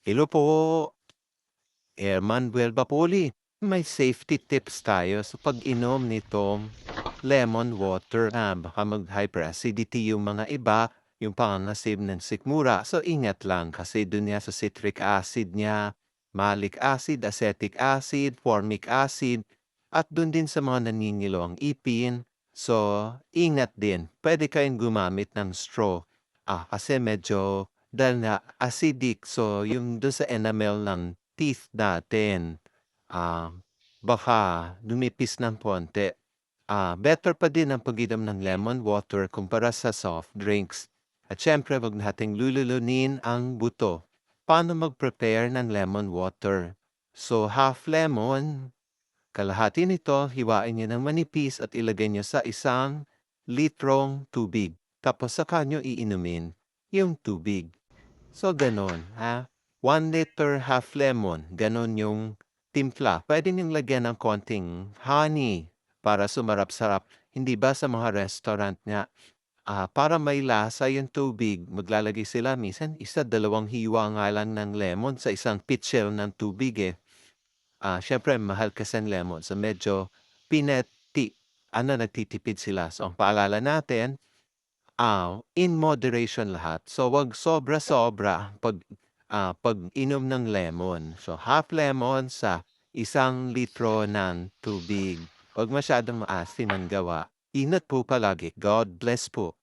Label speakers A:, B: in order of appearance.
A: Hello po, Manuel Bapoli. May safety tips tayo sa pag-inom nitong lemon water. Baka mag-hyperacidity yung mga iba, yung pangangasim ng sikmura. So ingat lang kasi dun niya sa citric acid niya, malic acid, acetic acid, formic acid, at dun din sa mga naningilo ang ipin. So ingat din. Pwede kayong gumamit ng straw. Kasi medyo dahil nga acidic, so yung dun sa enamel ng teeth natin, ah, baka lumipis ng konti. Better pa din ang pag-inom ng lemon water kumpara sa soft drinks. At syempre, wag nating lululunin ang buto. Paano mag-prepare ng lemon water? So, half lemon, kalahati nito, hiwain niyo ng manipis at ilagay niyo sa 1 litrong tubig. Tapos saka niyo iinumin yung tubig. So, gano'n, 1 liter, half lemon, gano'n yung timpla. Puwede niyong lagyan ng konting honey para sumarap-sarap. Hindi ba sa mga restaurant nga, para may lasa yung tubig, maglalagay sila minsan 1, 2 hiwa nga lang ng lemon sa isang pitcher ng tubig, eh. Siyempre mahal kasi ang lemon, so medyo nagtitipid sila. So, ang paalala natin, in moderation lahat. So, 'wag sobra-sobra pag-inom ng lemon. So, half lemon sa 1 litro ng tubig. 'Wag masyadong maasim ang gawa. Ingat po palagi. God bless po.